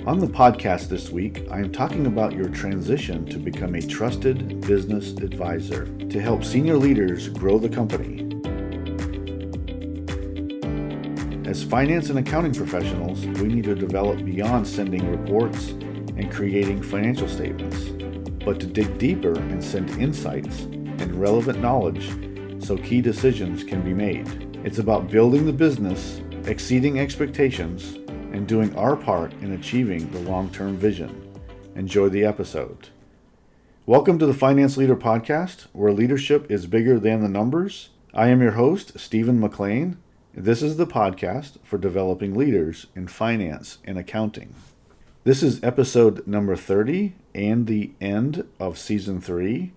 On the podcast this week, I am talking about your transition to become a trusted business advisor to help senior leaders grow the company. As finance and accounting professionals, we need to develop beyond sending reports and creating financial statements, but to dig deeper and send insights and relevant knowledge so key decisions can be made. It's about building the business, exceeding expectations, and doing our part in achieving the long-term vision. Enjoy the episode. Welcome to the Finance Leader Podcast, where leadership is bigger than the numbers. I am your host, Stephen McLean. This is the podcast for developing leaders in finance and accounting. This is episode number 30 and the end of season 3,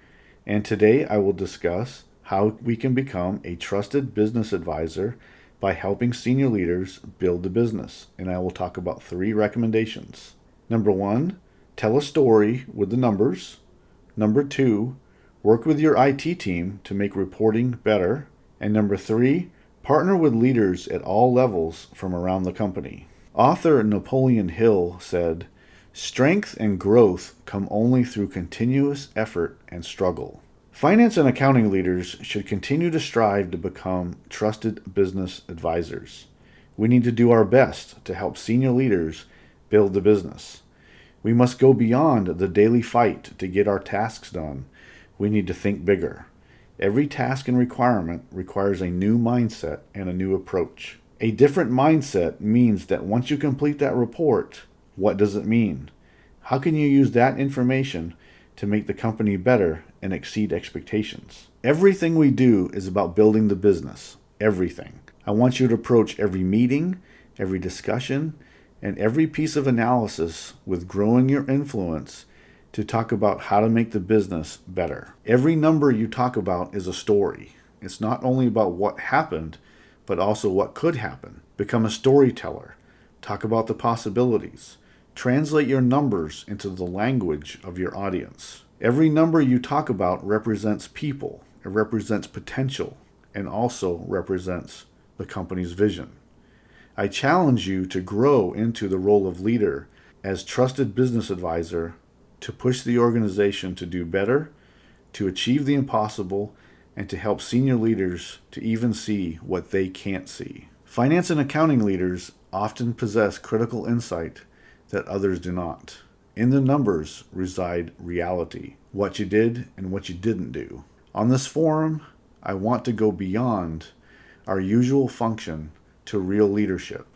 and today I will discuss how we can become a trusted business advisor by helping senior leaders build the business, and I will talk about 3 recommendations. Number 1, tell a story with the numbers. Number 2, work with your IT team to make reporting better. And number 3, partner with leaders at all levels from around the company. Author Napoleon Hill said, "Strength and growth come only through continuous effort and struggle." Finance and accounting leaders should continue to strive to become trusted business advisors. We need to do our best to help senior leaders build the business. We must go beyond the daily fight to get our tasks done. We need to think bigger. Every task and requirement requires a new mindset and a new approach. A different mindset means that once you complete that report, what does it mean? How can you use that information to make the company better and exceed expectations? Everything we do is about building the business. Everything. I want you to approach every meeting, every discussion, and every piece of analysis with growing your influence to talk about how to make the business better. Every number you talk about is a story. It's not only about what happened, but also what could happen. Become a storyteller. Talk about the possibilities. Translate your numbers into the language of your audience. Every number you talk about represents people, it represents potential, and also represents the company's vision. I challenge you to grow into the role of leader as trusted business advisor to push the organization to do better, to achieve the impossible, and to help senior leaders to even see what they can't see. Finance and accounting leaders often possess critical insight that others do not. In the numbers reside reality, what you did and what you didn't do. On this forum, I want to go beyond our usual function to real leadership,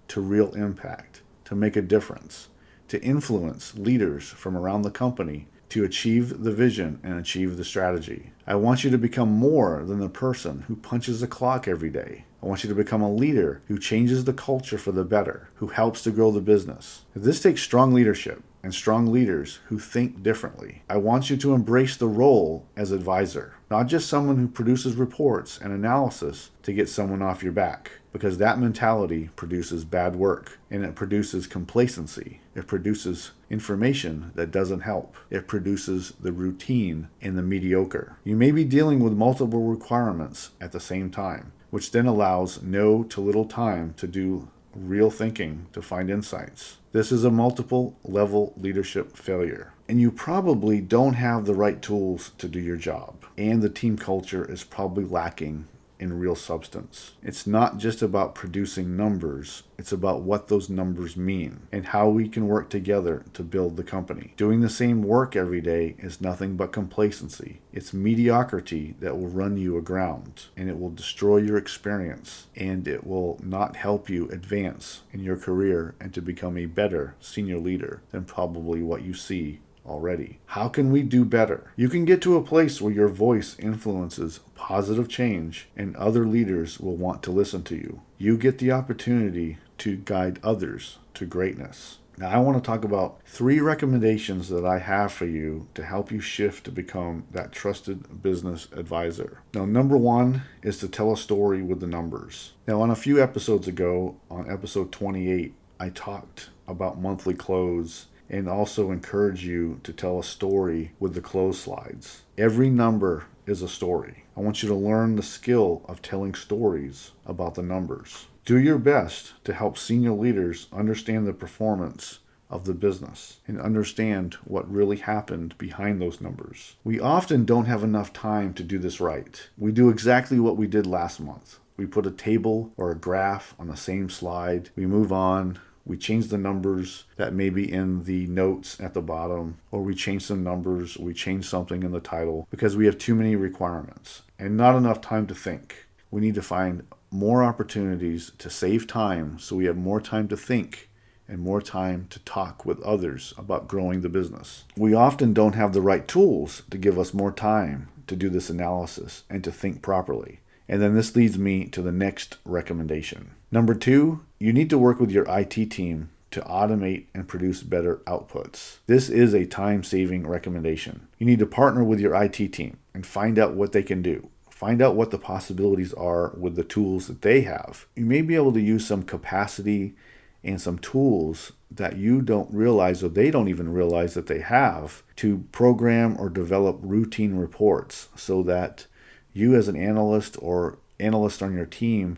to real impact, to make a difference, to influence leaders from around the company to achieve the vision and achieve the strategy. I want you to become more than the person who punches the clock every day. I want you to become a leader who changes the culture for the better, who helps to grow the business. This takes strong leadership and strong leaders who think differently. I want you to embrace the role as advisor, not just someone who produces reports and analysis to get someone off your back, because that mentality produces bad work and it produces complacency. It produces information that doesn't help. It produces the routine and the mediocre. You may be dealing with multiple requirements at the same time, which then allows no to little time to do real thinking to find insights. This is a multiple level leadership failure. And you probably don't have the right tools to do your job. And the team culture is probably lacking in real substance. It's not just about producing numbers, it's about what those numbers mean and how we can work together to build the company. Doing the same work every day is nothing but complacency. It's mediocrity that will run you aground, and it will destroy your experience, and it will not help you advance in your career and to become a better senior leader than probably what you see already. How can we do better? You can get to a place where your voice influences positive change and other leaders will want to listen to you. You get the opportunity to guide others to greatness. Now, I want to talk about 3 recommendations that I have for you to help you shift to become that trusted business advisor. Now, number 1 is to tell a story with the numbers. Now, on a few episodes ago, on episode 28, I talked about monthly close and also encourage you to tell a story with the close slides. Every number is a story. I want you to learn the skill of telling stories about the numbers. Do your best to help senior leaders understand the performance of the business and understand what really happened behind those numbers. We often don't have enough time to do this right. We do exactly what we did last month. We put a table or a graph on the same slide. We move on. We change the numbers that may be in the notes at the bottom, or we change some numbers, we change something in the title because we have too many requirements and not enough time to think. We need to find more opportunities to save time so we have more time to think and more time to talk with others about growing the business. We often don't have the right tools to give us more time to do this analysis and to think properly. And then this leads me to the next recommendation. Number 2, you need to work with your IT team to automate and produce better outputs. This is a time-saving recommendation. You need to partner with your IT team and find out what they can do. Find out what the possibilities are with the tools that they have. You may be able to use some capacity and some tools that you don't realize, or they don't even realize that they have, to program or develop routine reports so that you as an analyst or analyst on your team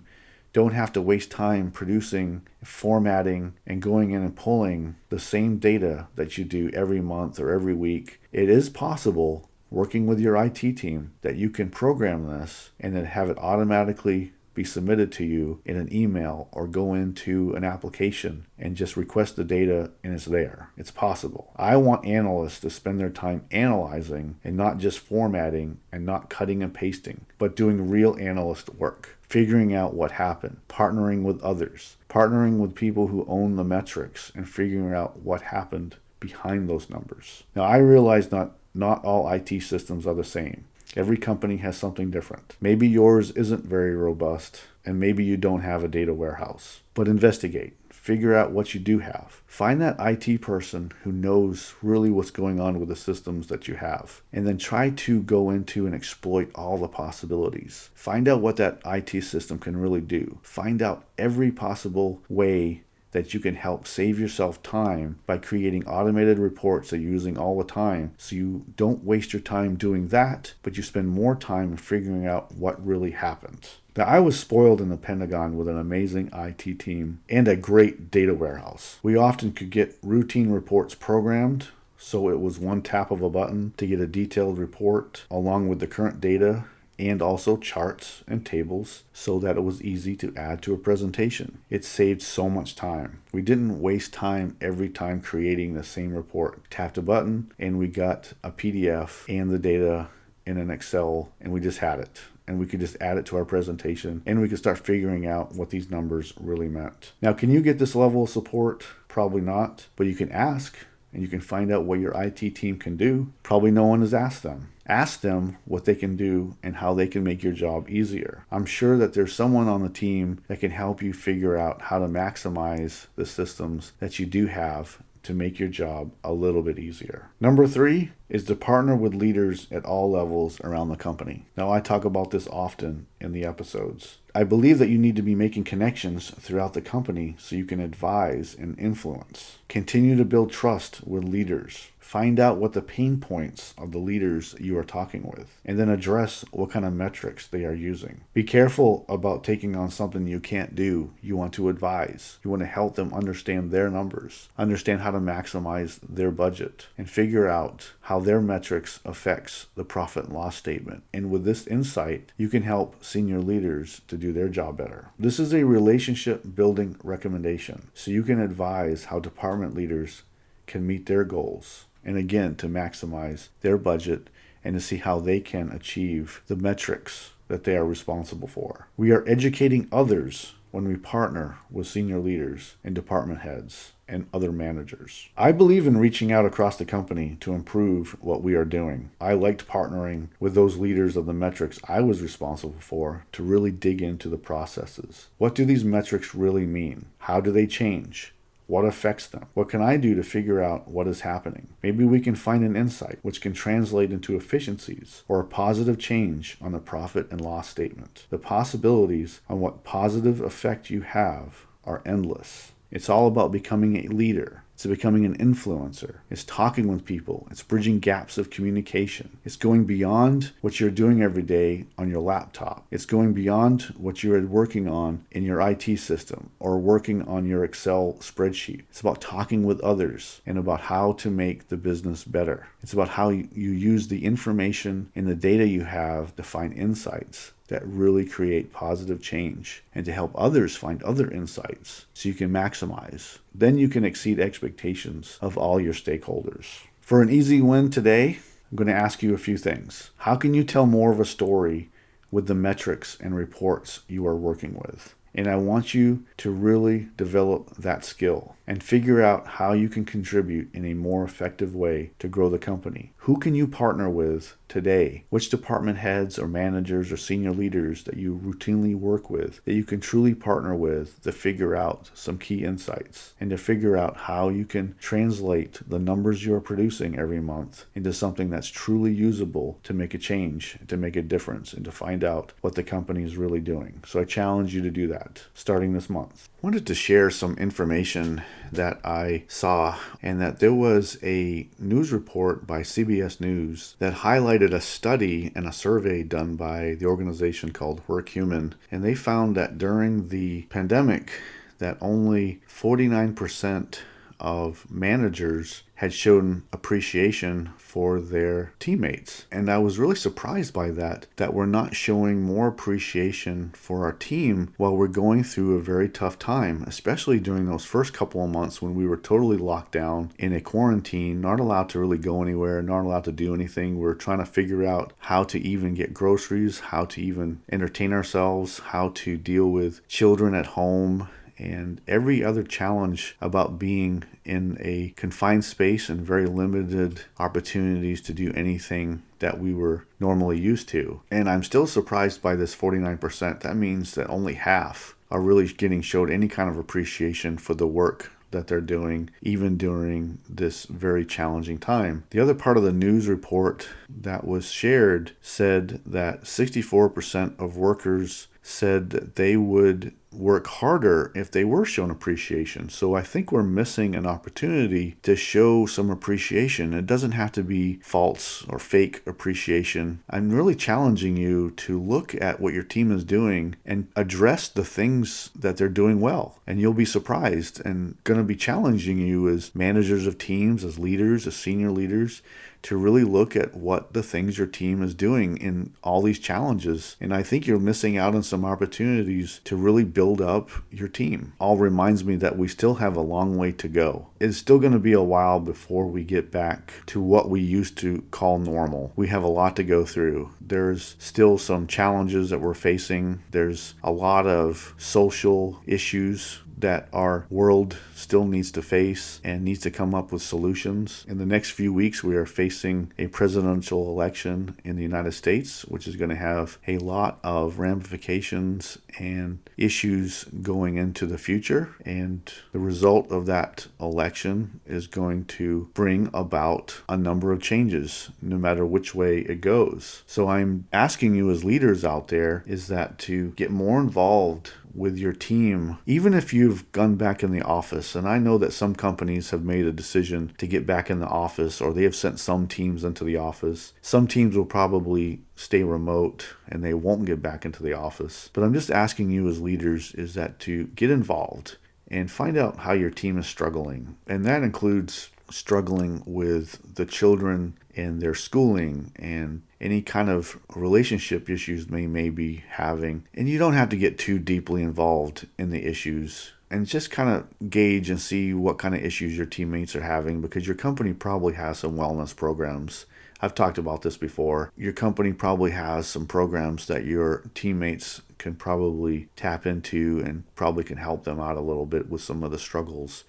don't have to waste time producing, formatting, and going in and pulling the same data that you do every month or every week. It is possible, working with your IT team, that you can program this and then have it automatically be submitted to you in an email or go into an application and just request the data and it's there. It's possible. I want analysts to spend their time analyzing and not just formatting and not cutting and pasting, but doing real analyst work, figuring out what happened, partnering with others, partnering with people who own the metrics and figuring out what happened behind those numbers. Now, I realize not all IT systems are the same. Every company has something different. Maybe yours isn't very robust, and maybe you don't have a data warehouse. But investigate. Figure out what you do have. Find that IT person who knows really what's going on with the systems that you have. And then try to go into and exploit all the possibilities. Find out what that IT system can really do. Find out every possible way that you can help save yourself time by creating automated reports that you're using all the time, so you don't waste your time doing that, but you spend more time in figuring out what really happened. Now, I was spoiled in the Pentagon with an amazing IT team and a great data warehouse. We often could get routine reports programmed, so it was one tap of a button to get a detailed report along with the current data and also charts and tables so that it was easy to add to a presentation. It saved so much time. We didn't waste time every time creating the same report. Tapped a button and we got a PDF and the data in an Excel and we just had it. And we could just add it to our presentation and we could start figuring out what these numbers really meant. Now, can you get this level of support? Probably not, but you can ask and you can find out what your IT team can do. Probably no one has asked them. Ask them what they can do and how they can make your job easier. I'm sure that there's someone on the team that can help you figure out how to maximize the systems that you do have to make your job a little bit easier. Number 3 is to partner with leaders at all levels around the company. Now, I talk about this often in the episodes. I believe that you need to be making connections throughout the company so you can advise and influence. Continue to build trust with leaders. Find out what the pain points of the leaders you are talking with, and then address what kind of metrics they are using. Be careful about taking on something you can't do. You want to advise. You want to help them understand their numbers, understand how to maximize their budget, and figure out how their metrics affects the profit and loss statement. And with this insight, you can help senior leaders to do their job better. This is a relationship building recommendation, so you can advise how department leaders can meet their goals. And again, to maximize their budget and to see how they can achieve the metrics that they are responsible for. We are educating others when we partner with senior leaders and department heads and other managers. I believe in reaching out across the company to improve what we are doing. I liked partnering with those leaders of the metrics I was responsible for to really dig into the processes. What do these metrics really mean? How do they change? What affects them? What can I do to figure out what is happening? Maybe we can find an insight which can translate into efficiencies or a positive change on the profit and loss statement. The possibilities on what positive effect you have are endless. It's all about becoming a leader. It's It's becoming an influencer. It's talking with people. It's bridging gaps of communication. It's going beyond what you're doing every day on your laptop. It's going beyond what you're working on in your IT system or working on your Excel spreadsheet. It's about talking with others and about how to make the business better. It's about how you use the information and the data you have to find insights that really create positive change and to help others find other insights so you can maximize. Then you can exceed expectations of all your stakeholders. For an easy win today, I'm going to ask you a few things. How can you tell more of a story with the metrics and reports you are working with? And I want you to really develop that skill and figure out how you can contribute in a more effective way to grow the company. Who can you partner with today? Which department heads or managers or senior leaders that you routinely work with that you can truly partner with to figure out some key insights and to figure out how you can translate the numbers you're producing every month into something that's truly usable to make a change, to make a difference, and to find out what the company is really doing. So I challenge you to do that starting this month. I wanted to share some information that I saw, and that there was a news report by CBS News that highlighted a study and a survey done by the organization called WorkHuman, and they found that during the pandemic that only 49% of managers had shown appreciation for their teammates. And I was really surprised by that we're not showing more appreciation for our team while we're going through a very tough time, especially during those first couple of months when we were totally locked down in a quarantine, not allowed to really go anywhere, not allowed to do anything. We're trying to figure out how to even get groceries, how to even entertain ourselves, how to deal with children at home, and every other challenge about being in a confined space and very limited opportunities to do anything that we were normally used to. And I'm still surprised by this 49%. That means that only half are really getting showed any kind of appreciation for the work that they're doing, even during this very challenging time. The other part of the news report that was shared said that 64% of workers said that they would work harder if they were shown appreciation. So I think we're missing an opportunity to show some appreciation. It doesn't have to be false or fake appreciation. I'm really challenging you to look at what your team is doing and address the things that they're doing well. And you'll be surprised, and going to be challenging you as managers of teams, as leaders, as senior leaders, to really look at what the things your team is doing in all these challenges. And I think you're missing out on some opportunities to really build up your team. All reminds me that we still have a long way to go. It's still going to be a while before we get back to what we used to call normal. We have a lot to go through. There's still some challenges that we're facing. There's a lot of social issues that our world still needs to face and needs to come up with solutions. In the next few weeks, we are facing a presidential election in the United States, which is going to have a lot of ramifications and issues going into the future. And the result of that election is going to bring about a number of changes, no matter which way it goes. So I'm asking you as leaders out there is that to get more involved with your team, even if you've gone back in the office. And I know that some companies have made a decision to get back in the office, or they have sent some teams into the office. Some teams will probably stay remote and they won't get back into the office. But I'm just asking you as leaders is that to get involved and find out how your team is struggling. And that includes struggling with the children and their schooling and any kind of relationship issues they may be having. And you don't have to get too deeply involved in the issues, and just kind of gauge and see what kind of issues your teammates are having, because your company probably has some wellness programs. I've talked about this before. Your company probably has some programs that your teammates can probably tap into and probably can help them out a little bit with some of the struggles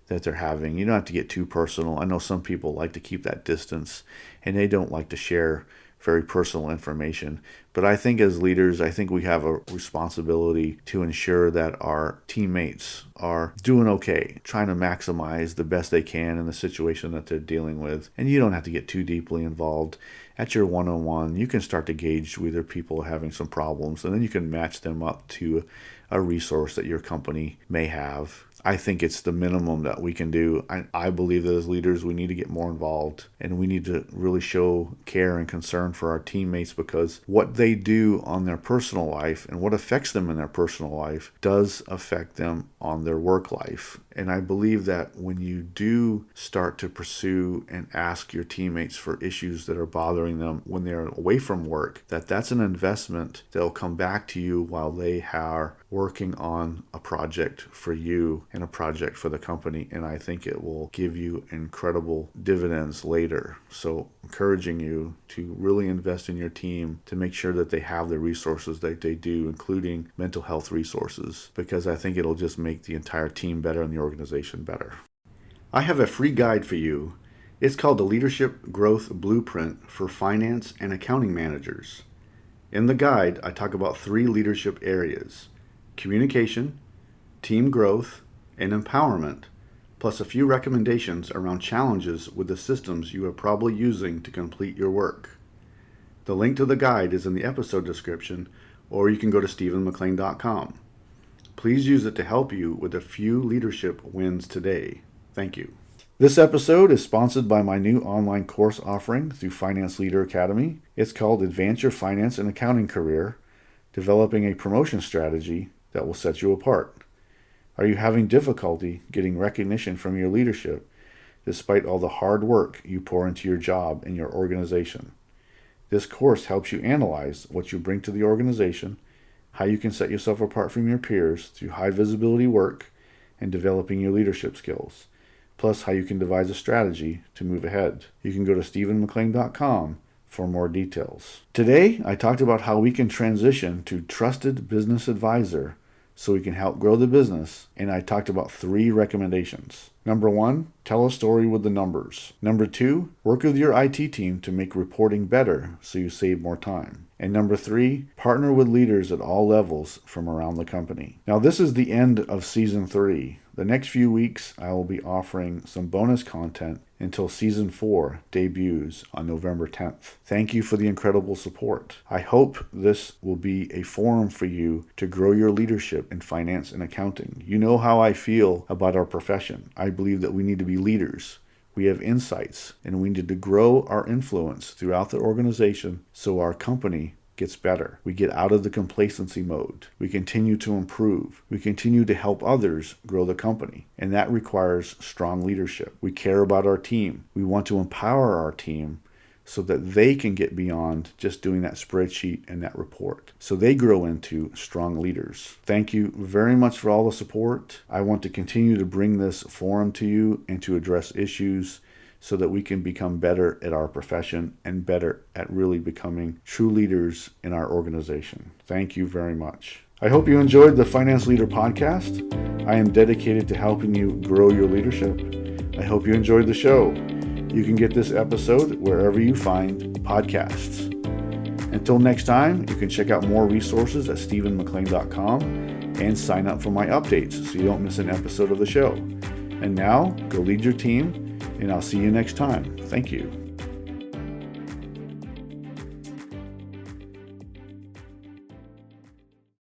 that they're having. You don't have to get too personal. I know some people like to keep that distance and they don't like to share very personal information. But I think as leaders, I think we have a responsibility to ensure that our teammates are doing okay, trying to maximize the best they can in the situation that they're dealing with. And you don't have to get too deeply involved. at your one-on-one, you can start to gauge whether people are having some problems, and then you can match them up to a resource that your company may have. I think it's the minimum that we can do. I believe that as leaders, we need to get more involved, and we need to really show care and concern for our teammates, because what they do on their personal life and what affects them in their personal life does affect them on their work life. And I believe that when you do start to pursue and ask your teammates for issues that are bothering them when they're away from work, that's an investment that will come back to you while they are working on a project for you and a project for the company. And I think it will give you incredible dividends later. So encouraging you to really invest in your team to make sure that they have the resources that they do, including mental health resources, because I think it'll just make the entire team better and the organization better. I have a free guide for you. It's called the Leadership Growth Blueprint for Finance and Accounting Managers. In the guide, I talk about 3 leadership areas: communication, team growth, and empowerment, plus a few recommendations around challenges with the systems you are probably using to complete your work. The link to the guide is in the episode description, or you can go to stephenmclean.com. Please use it to help you with a few leadership wins today. Thank you. This episode is sponsored by my new online course offering through Finance Leader Academy. It's called Advance Your Finance and Accounting Career, Developing a Promotion Strategy that will set you apart. Are you having difficulty getting recognition from your leadership despite all the hard work you pour into your job and your organization? This course helps you analyze what you bring to the organization, how you can set yourself apart from your peers through high visibility work and developing your leadership skills, plus how you can devise a strategy to move ahead. You can go to stephenmclean.com for more details. Today, I talked about how we can transition to trusted business advisor so we can help grow the business, and I talked about 3 recommendations. Number 1, tell a story with the numbers. Number 2, work with your IT team to make reporting better so you save more time. And number 3, partner with leaders at all levels from around the company. Now, this is the end of Season 3. The next few weeks, I will be offering some bonus content until Season 4 debuts on November 10th. Thank you for the incredible support. I hope this will be a forum for you to grow your leadership in finance and accounting. You know how I feel about our profession. I believe that we need to be leaders. We have insights, and we need to grow our influence throughout the organization so our company gets better. We get out of the complacency mode. We continue to improve. We continue to help others grow the company, and that requires strong leadership. We care about our team. We want to empower our team so that they can get beyond just doing that spreadsheet and that report, so they grow into strong leaders. Thank you very much for all the support. I want to continue to bring this forum to you and to address issues so that we can become better at our profession and better at really becoming true leaders in our organization. Thank you very much. I hope you enjoyed the Finance Leader Podcast. I am dedicated to helping you grow your leadership. I hope you enjoyed the show. You can get this episode wherever you find podcasts. Until next time, you can check out more resources at stephenmclean.com and sign up for my updates so you don't miss an episode of the show. And now, go lead your team, and I'll see you next time. Thank you.